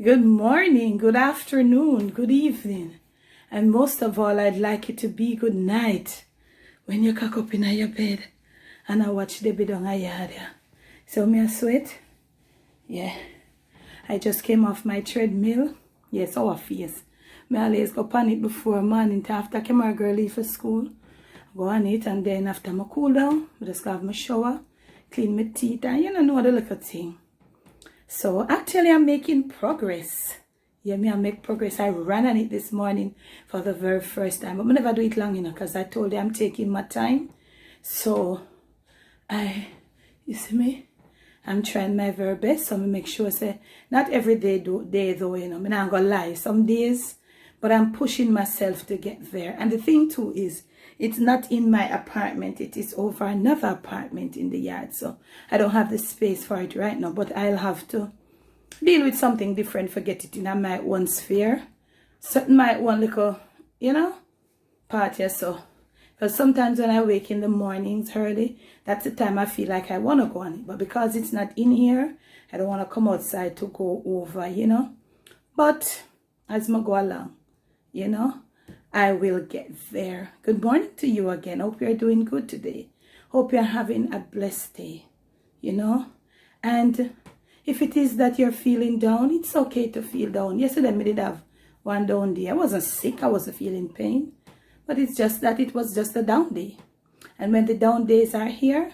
Good morning, good afternoon, good evening, and most of all, I'd like it to be good night when you cock up in your bed and I watch the bed on a yard. So me a sweat? Yeah. I just came off my treadmill. Yes, our face. Me always go on it before morning to after my girl leave for school. Go on it and then after my cool down, I just go have my shower, clean my teeth and you know the little thing. So actually I'm making progress. Yeah, I make progress. I ran on it this morning for the very first time. But I never do it long enough because I told you I'm taking my time. So you see me? I'm trying my very best. So I make sure say not every day though, you know. I'm not gonna lie. Some days, but I'm pushing myself to get there. And the thing too is it's not in my apartment. It is over another apartment in the yard. So I don't have the space for it right now. But I'll have to deal with something different. Forget it in my own sphere. Certain my one little, you know, party or so. Because sometimes when I wake in the mornings early, that's the time I feel like I want to go on it. But because it's not in here, I don't want to come outside to go over, you know. But as I go along, you know, I will get there. Good morning to you again. Hope you're doing good today. Hope you're having a blessed day, you know. And if it is that you're feeling down, it's okay to feel down. Yesterday I did have one down day. I wasn't sick. I wasn't feeling pain. But it's just that it was just a down day. And when the down days are here,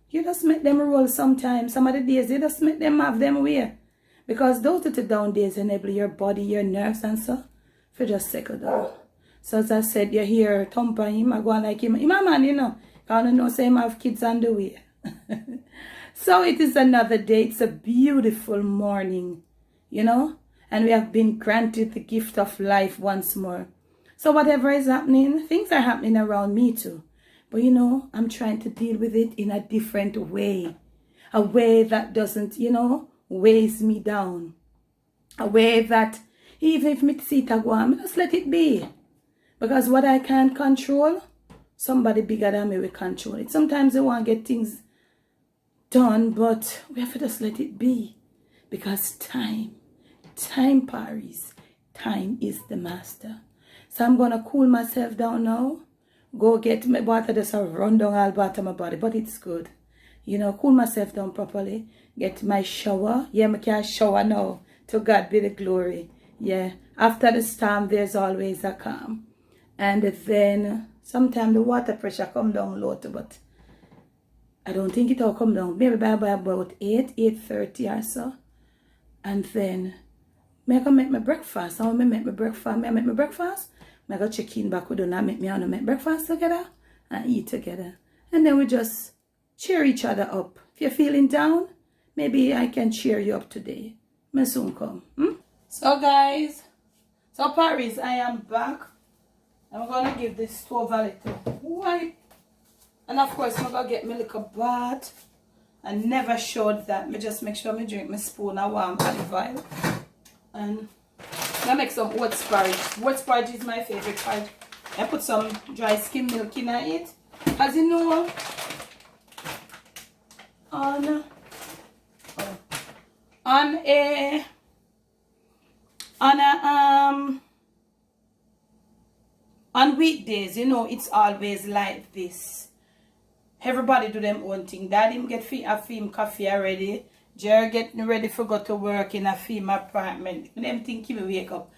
you just make them roll sometimes. Some of the days, you just make them have them way. Because those are the down days enable your body, your nerves and so, for just settle down. So as I said, you hear Thumper him, I go on like him. Him a man, you know. I don't know, say him have kids on the way. So it is another day. It's a beautiful morning, you know. And we have been granted the gift of life once more. So whatever is happening, things are happening around me too. But you know, I'm trying to deal with it in a different way. A way that doesn't, you know, weighs me down. A way that even if me see it go on, just let it be. Because what I can't control, somebody bigger than me will control it. Sometimes I want to get things done, but we have to just let it be. Because time parries. Time is the master. So I'm going to cool myself down now. Go get my water, just run down all part of my body. But it's good. You know, cool myself down properly. Get my shower. Yeah, I can shower now. To God be the glory. Yeah. After the storm, there's always a calm. And then sometimes the water pressure come down low too, but I don't think it will come down. Maybe by about 8:30 or so. And then I go make my breakfast. I make my breakfast. I go check in back with them and make breakfast together and eat together. And then we just cheer each other up. If you're feeling down, maybe I can cheer you up today. I soon come. So guys, so Paris, I am back. I'm going to give this stove a little wipe. And of course, I'm going to get my little bath. I never showed that. I just make sure I drink my spoon of warm olive oil. And I'm going to make some oat porridge. Oat porridge is my favorite porridge. I put some dry skim milk in it. As you know, on weekdays, you know, it's always like this. Everybody do them own thing. Daddy get a film coffee already. Jerry getting ready for go to work in a film apartment. Them think he will wake up.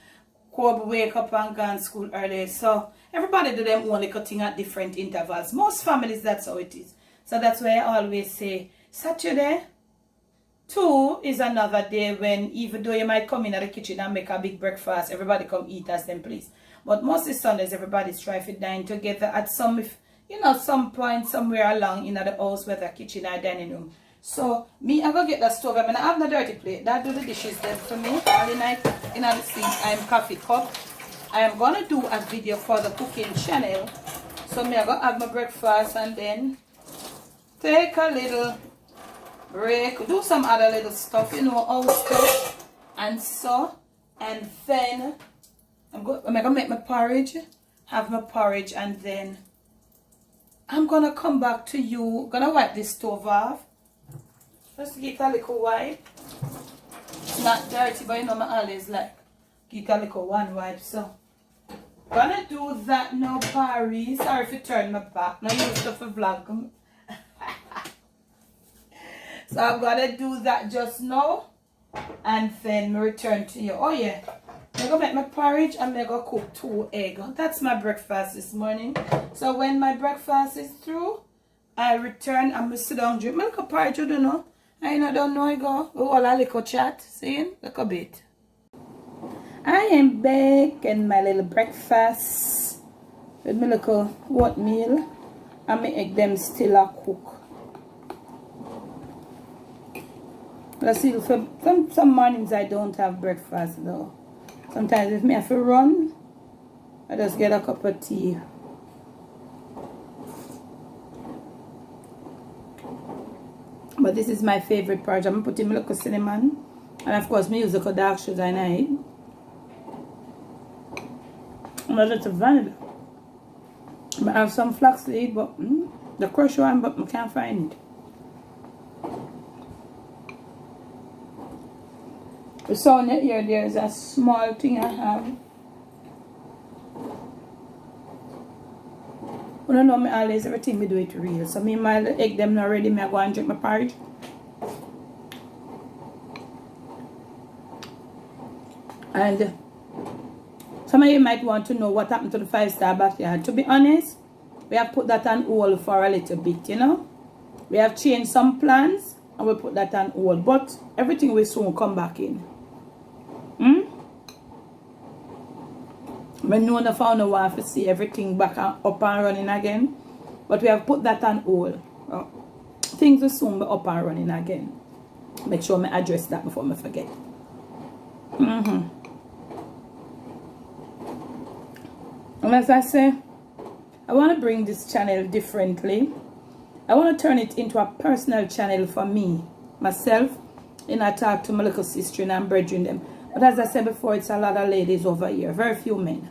Kobe wake up and go to school early. So everybody do them own little thing at different intervals. Most families, that's how it is. So that's why I always say Saturday too is another day when even though you might come in at the kitchen and make a big breakfast, everybody come eat as them please. But most of Sundays, everybody's trying to dine together at some, you know, some point somewhere along in the house, whether kitchen or dining room. So me, I go get the stove. I mean, I have no dirty plate. That do the dishes then for me. All the night in the sink, I'm coffee cup. I am gonna do a video for the cooking channel. So me, I go have my breakfast and then take a little break, do some other little stuff, you know, house stuff and so, and then I'm gonna make my porridge, have my porridge, and then I'm gonna come back to you. Gonna wipe this stove off. Just get a little wipe. not dirty, but you know, I always like get a little one wipe. So, gonna do that now, Barry. Sorry if you turn my back. Now you stuff for vlog. So I'm gonna do that just now, and then return to you. Oh yeah, I'm gonna make my porridge and I'm gonna cook 2 eggs. That's my breakfast this morning. So when my breakfast is through, I return. I'm gonna sit down drink my little porridge. You don't know. I don't know. I go. We all a little chat. See, look a bit. I am baking my little breakfast with my little oatmeal and my egg them still a cook. Let's see, for some mornings I don't have breakfast though. Sometimes if me have to run, I just get a cup of tea. But this is my favorite porridge. I'm putting my little cinnamon. And of course, me use the dark sugar in it. And a little vanilla. I have some flaxseed, but the crushed one, but I can't find it. So here there is a small thing I have. I don't know me always everything me do it real. So me my egg them not ready, me I go and drink my porridge. And some of you might want to know what happened to the 5-star backyard. To be honest, we have put that on hold for a little bit, you know. We have changed some plans and we put that on hold. But everything will soon come back in. We know the founder want to see everything back up and running again. But we have put that on hold. Things will soon be up and running again. Make sure I address that before I forget. And as I say, I want to bring this channel differently. I want to turn it into a personal channel for me, myself, and I talk to my little sister and I'm brethren them. But as I said before, it's a lot of ladies over here, very few men.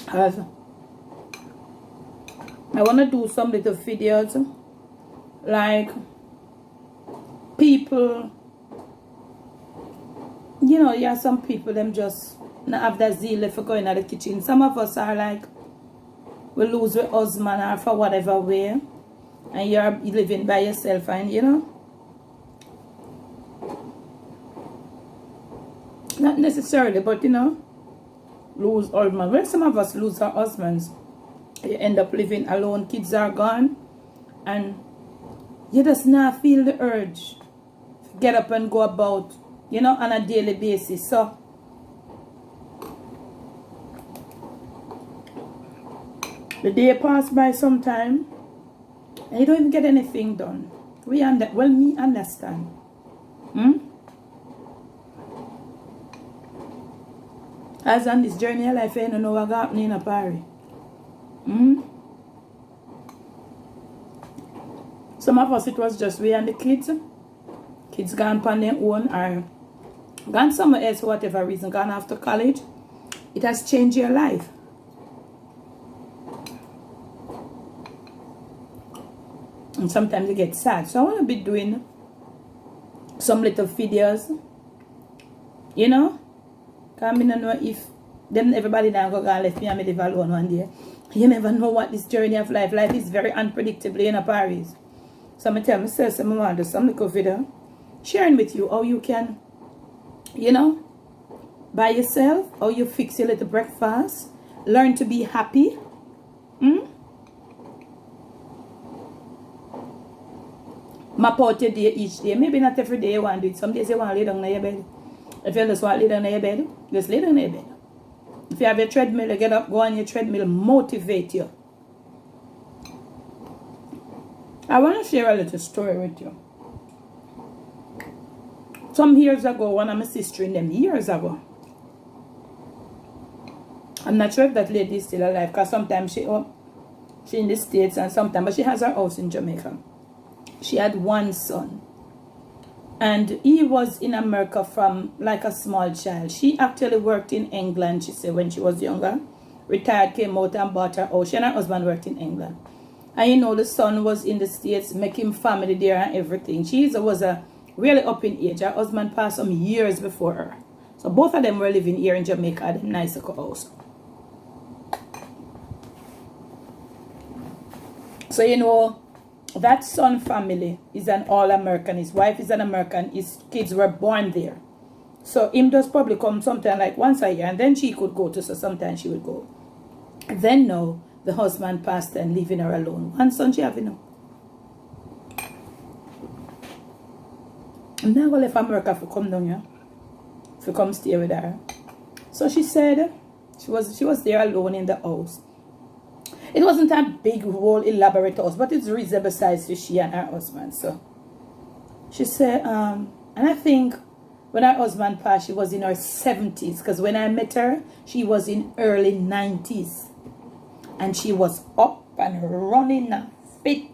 As I want to do some little videos like people, you know, yeah, some people them just not have that zeal for going to the kitchen. Some of us are like, we lose our husband or for whatever way, and you're living by yourself, and you know, not necessarily, but you know, lose husband. When some of us lose our husbands, you end up living alone, kids are gone, and you just not feel the urge to get up and go about, you know, on a daily basis. So the day pass by sometime and you don't even get anything done. Well, me understand. As on this journey of life, I don't know what's happening in a party. Some of us, it was just we and the kids. Kids gone on their own or gone somewhere else for whatever reason, gone after college. It has changed your life. And sometimes you get sad. So I want to be doing some little videos. You know? Because I don't know if them everybody now go and left me and me live alone one day. You never know what this journey of life. Life is very unpredictable in Paris. So I tell myself, I want to do some little video sharing with you how you can, you know, by yourself, how you fix your little breakfast, learn to be happy. Map out your day each day. Maybe not every day you want to do it. Some days you want to lay down in your bed. If you just want to lay down in your bed, just lay down in your bed. If you have your treadmill, you get up, go on your treadmill, motivate you. I want to share a little story with you. Some years ago, one of my sisters in them, years ago. I'm not sure if that lady is still alive, because sometimes she in the States and sometimes, but she has her house in Jamaica. She had one son. And he was in America from like a small child. She actually worked in England, she said, when she was younger. Retired, came out and bought her house. She and her husband worked in England. And you know, the son was in the States, making family there and everything. She was a really up in age. Her husband passed some years before her. So both of them were living here in Jamaica at a nice house. So you know, that son family is an all-American. His wife is an American. His kids were born there. So him does probably come sometime like once a year. And then she could go to, so sometimes she would go. Then now, the husband passed and leaving her alone. One son she have, you know. I'm not going to leave America to come down here. To come stay with her. So she said she was there alone in the house. It wasn't a big, whole, elaborate house, but it's reasonable size to she and her husband. So she said, and I think when her husband passed, she was in her 70s. Because when I met her, she was in early 90s. And she was up and running and fit.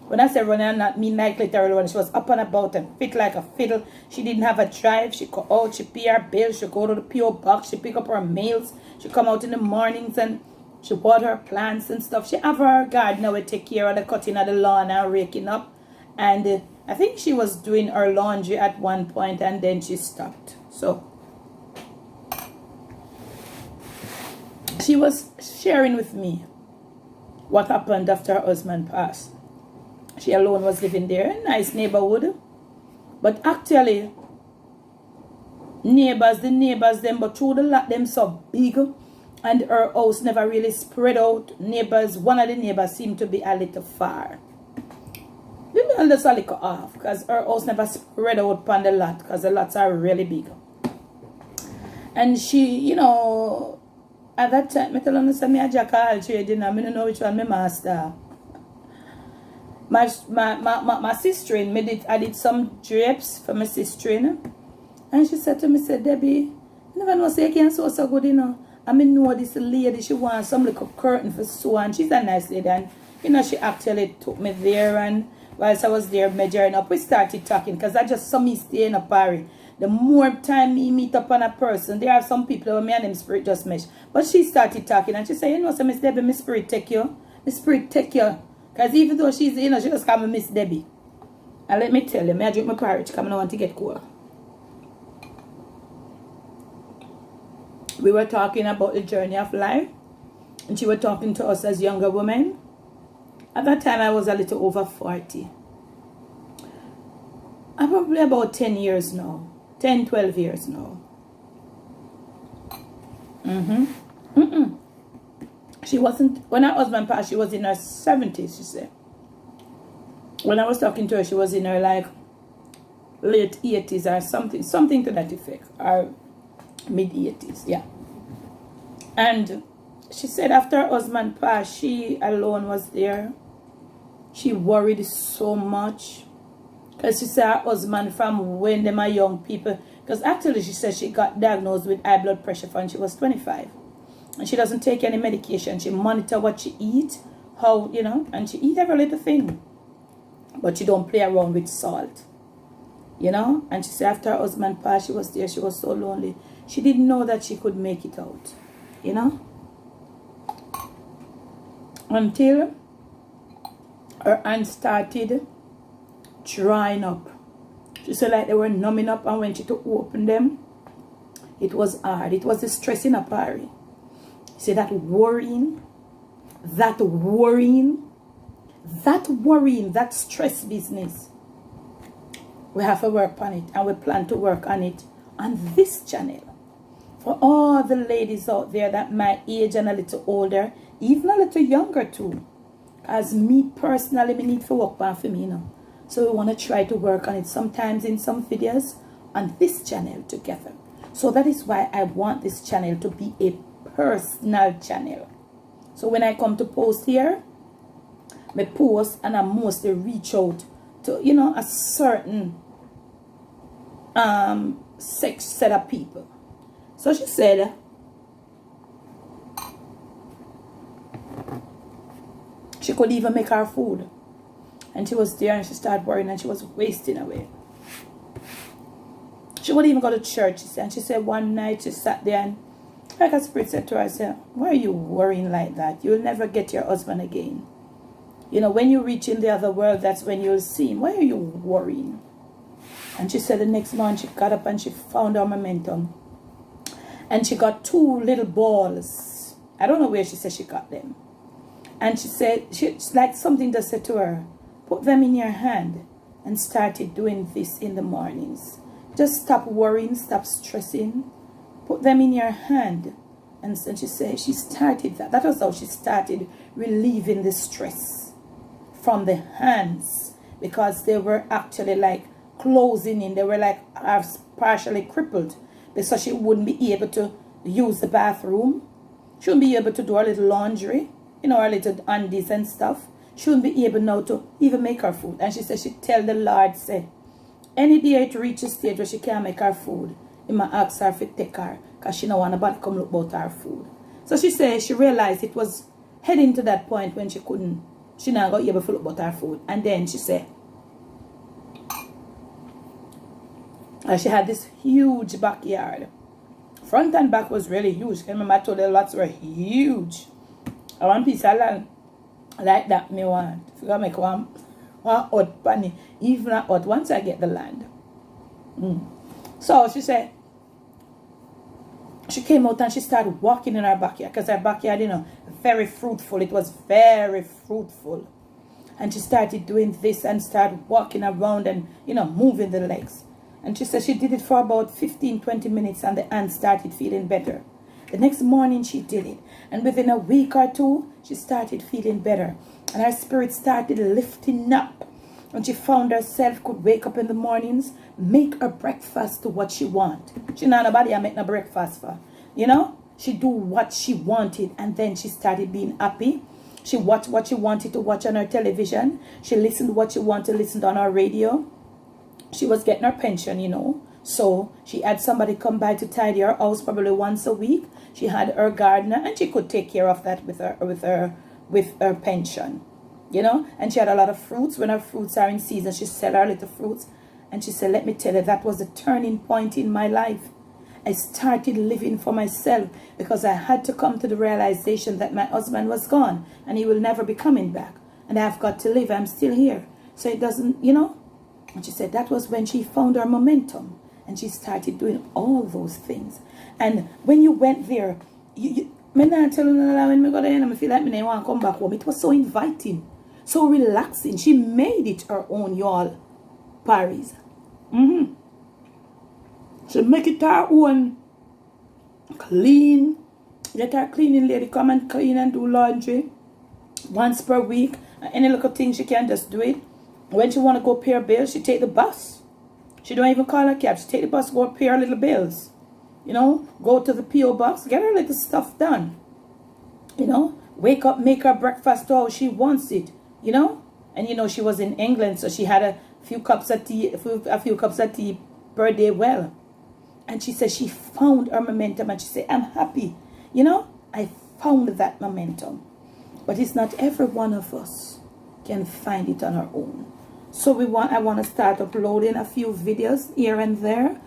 When I say running, I not mean like literally running. She was up and about and fit like a fiddle. She didn't have a drive. She go out, she pay her bills, she go to the PO box, she pick up her mails. She come out in the mornings and she water her plants and stuff. She have her garden now, we take care of the cutting of the lawn and raking up. And I think she was doing her laundry at one point and then she stopped. So she was sharing with me what happened after her husband passed. She alone was living there, nice neighborhood. But actually, the neighbors them, but through the lot them so big and her house never really spread out. Neighbors, one of the neighbors seemed to be a little far. You know, that's a little off because her house never spread out upon the lot because the lots are really big. And she, you know, at that time, I tell her, I me a jack of all trades, I don't know which one my master. My sister-in, I did some drapes for my sister-in. And she said to me, said, Debbie, you never know, say you can sew so good, you know. I mean, know this lady, she wants some little curtain for sew, and she's a nice lady. And, you know, she actually took me there, and whilst I was there measuring up, we started talking, because I just saw me staying up, Paris. The more time me meet up on a person, there are some people who me and them spirit just mesh. But she started talking, and she said, you know, so Miss Debbie, my spirit take you. My spirit take you. Because even though she's, you know, she just call me Miss Debbie. And let me tell you, I drink my porridge, because I don't want to get cold. We were talking about the journey of life. And she was talking to us as younger women. At that time, I was a little over 40. I'm probably about 10 years now. 10, 12 years now. She wasn't, when her husband passed, she was in her 70s, she said. When I was talking to her, she was in her, like, late 80s or something to that effect. Or mid-80s, yeah. And she said after her husband passed, she alone was there. She worried so much. Because she said her husband from when they were young people. Because actually she said she got diagnosed with high blood pressure when she was 25. And she doesn't take any medication. She monitor what she eat, how, you know, and she eat every little thing. But she don't play around with salt. You know? And she said after her husband passed, she was there. She was so lonely. She didn't know that she could make it out. You know? Until her hands started drying up. She said like they were numbing up, and when she took open them, it was hard. It was the stressing up her. She said that worrying, that stress business. We have to work on it, and we plan to work on it on this channel. For all the ladies out there that my age and a little older, even a little younger too. As me personally, me need to work on for me, you know. So we want to try to work on it sometimes in some videos on this channel together. So that is why I want this channel to be a personal channel. So when I come to post here, I post and I mostly reach out to, you know, a certain set of people. So she said, she could even make her food. And she was there and she started worrying and she was wasting away. She wouldn't even go to church. And she said one night she sat there and like a spirit said to her, I said, why are you worrying like that? You'll never get your husband again. You know, when you reach in the other world, that's when you'll see him. Why are you worrying? And she said the next morning she got up and she found her momentum. And she got 2 little balls. I don't know where she said she got them. And she said, it's like something just said to her, put them in your hand and started doing this in the mornings. Just stop worrying, stop stressing. Put them in your hand. And she said she started that. That was how she started relieving the stress from the hands, because they were actually like closing in. They were like partially crippled. So she wouldn't be able to use the bathroom. She wouldn't be able to do her little laundry, you know, her little undies and stuff. She wouldn't be able now to even make her food. And she said she tell the Lord, say, any day it reaches a stage where she can't make her food, he might ask her if it take her, because she don't want nobody come look about her food. So she said she realized it was heading to that point when she not got able to look about her food. And then she said, she had this huge backyard. Front and back was really huge. I remember I told her the lots were huge. I want piece of land like that me want. If you make one hot panny, even a hot once I get the land. So she said, she came out and she started walking in her backyard, because her backyard, you know, very fruitful. It was very fruitful. And she started doing this and started walking around and, you know, moving the legs. And she said she did it for about 15-20 minutes and the hand started feeling better. The next morning she did it. And within a week or 2, she started feeling better. And her spirit started lifting up. And she found herself could wake up in the mornings, make a breakfast to what she want. She not nobody I make no breakfast for. You know? She do what she wanted. And then she started being happy. She watched what she wanted to watch on her television. She listened to what she wanted to listen to on her radio. She was getting her pension, you know. So she had somebody come by to tidy her house probably once a week. She had her gardener and she could take care of that with her pension. You know, and she had a lot of fruits. When her fruits are in season, she sell her little fruits. And she said, let me tell you, that was a turning point in my life. I started living for myself because I had to come to the realization that my husband was gone and he will never be coming back. And I've got to live. I'm still here. So it doesn't, you know. And she said that was when she found her momentum. And she started doing all those things. And when you went there, me not tell you when me go there and I feel like me want to come back home. It was so inviting. So relaxing. She made it her own, y'all. Paris. She make it her own. Clean. Let her cleaning lady come and clean and do laundry. Once per week. Any little thing she can just do it. When she want to go pay her bills, she take the bus. She don't even call her cab. She take the bus, go pay her little bills. You know, go to the P.O. box, get her little stuff done. You know, wake up, make her breakfast how she wants it. You know, and you know she was in England, so she had a few cups of tea per day. Well, and she said she found her momentum, and she said, "I'm happy." You know, I found that momentum, but it's not every one of us can find it on our own. So I want to start uploading a few videos here and there,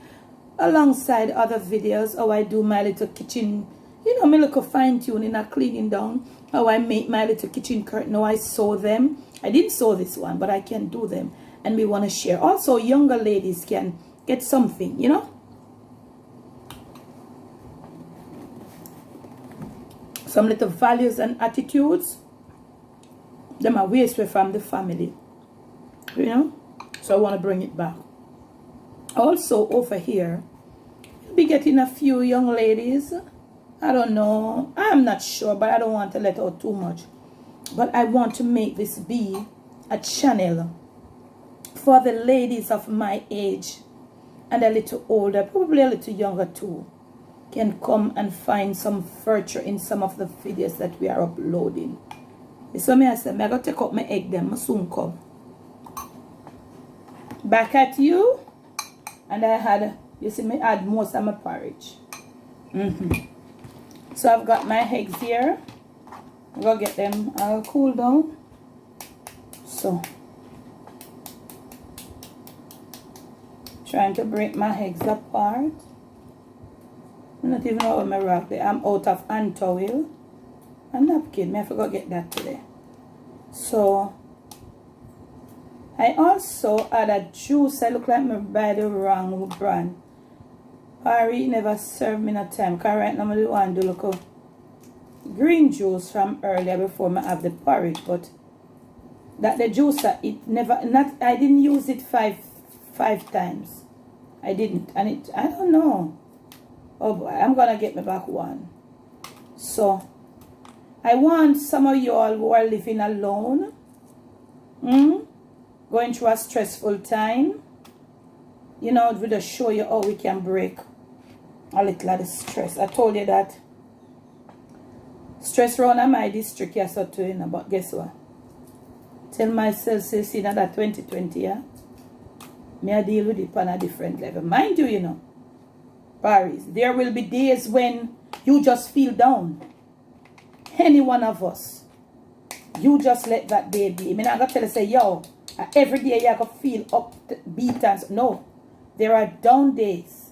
alongside other videos. How I do my little kitchen. You know, my little fine-tuning and cleaning down. How I make my little kitchen curtain. How I sew them. I didn't sew this one, but I can do them. And we want to share. Also, younger ladies can get something, you know. Some little values and attitudes. Them are ways from the family. You know. So I want to bring it back. Also, over here, you'll be getting a few young ladies. I don't know. I'm not sure, but I don't want to let out too much. But I want to make this be a channel for the ladies of my age and a little older, probably a little younger too, can come and find some virtue in some of the videos that we are uploading. So I said, I'm going to take out my egg then. I soon come. Back at you. And I had, you see me add most of my porridge. So I've got my eggs here. I'm going to get them cool down. So, trying to break my eggs apart. I'm not even out of my rack there. I'm out of hand towel. A napkin. I forgot to get that today. So, I also had a juice. I look like me buy the wrong brand. Parry never served me in a time. Because right now I do want to look up green juice from earlier before I have the porridge. But that the juicer, it never, I didn't use it five times. I didn't. And it, I don't know. Oh boy, I'm going to get me back one. So, I want some of y'all who are living alone, going through a stressful time, you know, we'll just show you how we can break a little of the stress. I told you that stress around my district, yes, so too, you know, but guess what? Tell myself, see, that 2020, yeah, me I deal with it on a different level. Mind you, you know, Paris, there will be days when you just feel down. Any one of us, you just let that day be. I mean, I'm going to tell you, say, yo, every day you can feel upbeat and no. There are down days,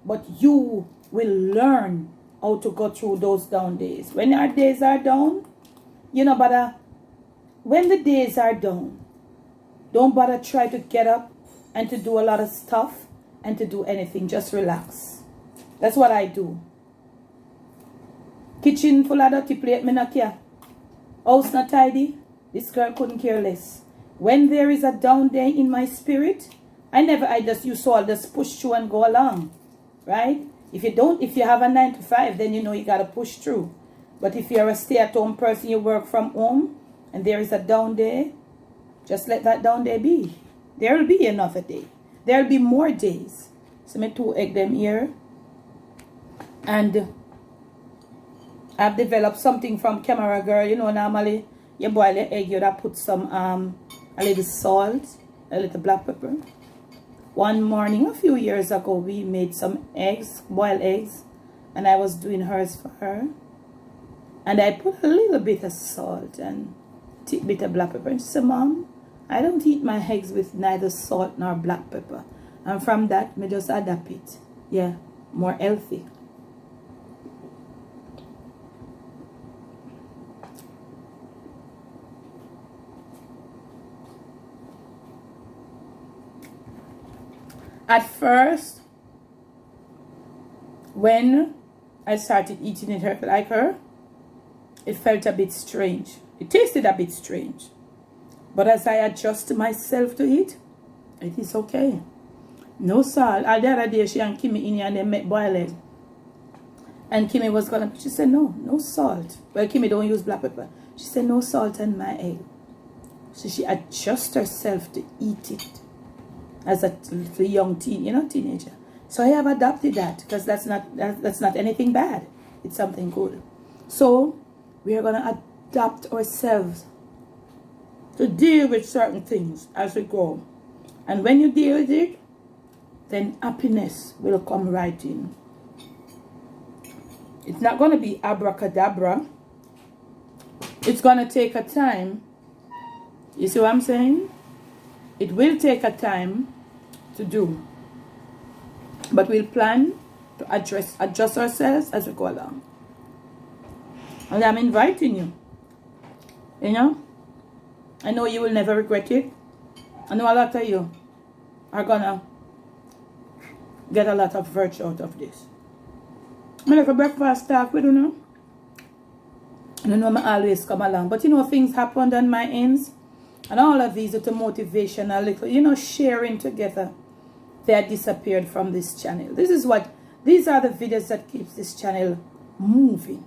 but you will learn how to go through those down days. When our days are down, you know, but when the days are down, don't bother try to get up and to do a lot of stuff and to do anything. Just relax. That's what I do. Kitchen full of dirty plate, me not care. House not tidy, this girl couldn't care less. When there is a down day in my spirit, you saw just push through and go along, right? If you have a 9 to 5, then you know you got to push through. But if you're a stay-at-home person, you work from home, and there is a down day, just let that down day be. There will be another day. There will be more days. So me 2 egg them here. And I've developed something from Camera Girl. You know, normally you boil your egg, you put some a little salt, a little black pepper. One morning a few years ago, we made some eggs, boiled eggs, and I was doing hers for her. And I put a little bit of salt and a bit of black pepper. And she said, Mom, I don't eat my eggs with neither salt nor black pepper. And from that, I just adapt it. Yeah, more healthy. At first, when I started eating it like her, it felt a bit strange. It tasted a bit strange. But as I adjust myself to it, it is okay. No salt. The other day, she and Kimmy in here and they make boiled egg. And Kimmy was gonna, she said, no salt. Well, Kimmy don't use black pepper. She said, no salt in my egg. So she adjusts herself to eat it. As a little young teenager. So I have adopted that because that's not anything bad. It's something good. So we are gonna adapt ourselves to deal with certain things as we go. And when you deal with it, then happiness will come right in. It's not gonna be abracadabra. It's gonna take a time. You see what I'm saying? It will take a time to do. But we'll plan to adjust ourselves as we go along. And I'm inviting you. You know? I know you will never regret it. I know a lot of you are gonna get a lot of virtue out of this. I'm like a breakfast talk with you know. I don't know I always come along. But you know things happened on my ends. And all of these are to motivation, a little, you know, sharing together. They are disappeared from this channel. These are the videos that keeps this channel moving.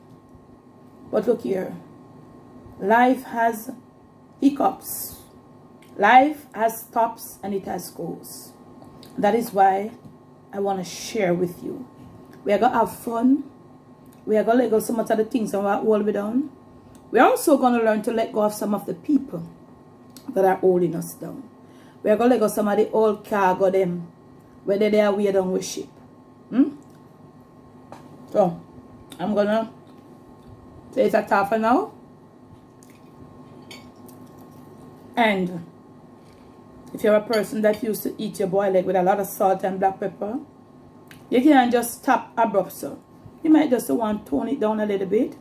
But look here. Life has hiccups. Life has tops and it has goals. That is why I want to share with you. We are going to have fun. We are going to let go of some of the things that we're holding down. We're also going to learn to let go of some of the people that are holding us down. We are going to let go some of the old cargo them, whether they are weird on worship. So, I'm going to take a top for now. And if you're a person that used to eat your boiled egg with a lot of salt and black pepper, you can just stop abrupt. So, you might just want to tone it down a little bit.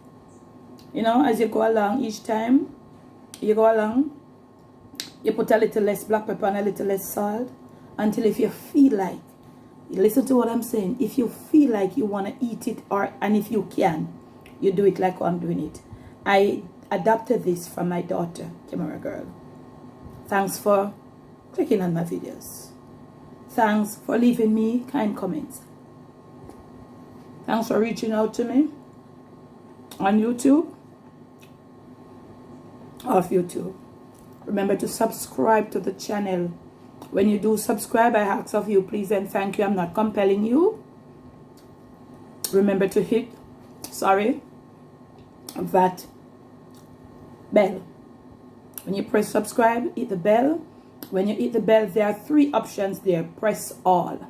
You know, as you go along each time, you go along. You put a little less black pepper and a little less salt until if you feel like, listen to what I'm saying, if you feel like you want to eat it, and if you can, you do it like I'm doing it. I adapted this from my daughter, Camera Girl. Thanks for clicking on my videos. Thanks for leaving me kind comments. Thanks for reaching out to me on YouTube, off YouTube. Remember to subscribe to the channel. When you do subscribe, I ask of you, please and thank you. I'm not compelling you. Remember to hit, that bell. When you press subscribe, hit the bell. When you hit the bell, there are 3 options there. Press all.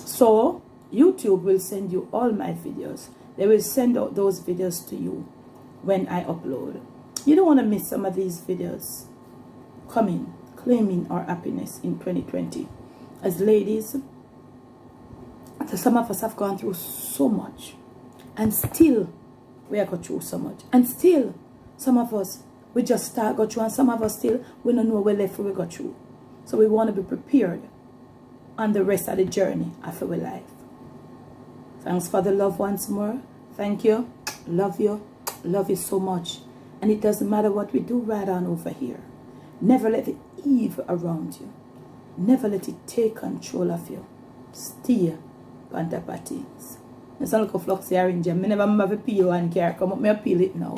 So YouTube will send you all my videos. They will send out those videos to you when I upload. You don't want to miss some of these videos coming, claiming our happiness in 2020. As ladies, some of us have gone through so much, and still we are going through so much, and still some of us we just start go through, and some of us still we don't know where left we go through. So we want to be prepared on the rest of the journey of our life. Thanks for the love once more. Thank you. Love you so much. And it doesn't matter what we do right on over here. Never let the evil around you. Never let it take control of you. Stay on top of things. There's a little flux here in Jam. I never have a peel and care. Come up, me peel it now.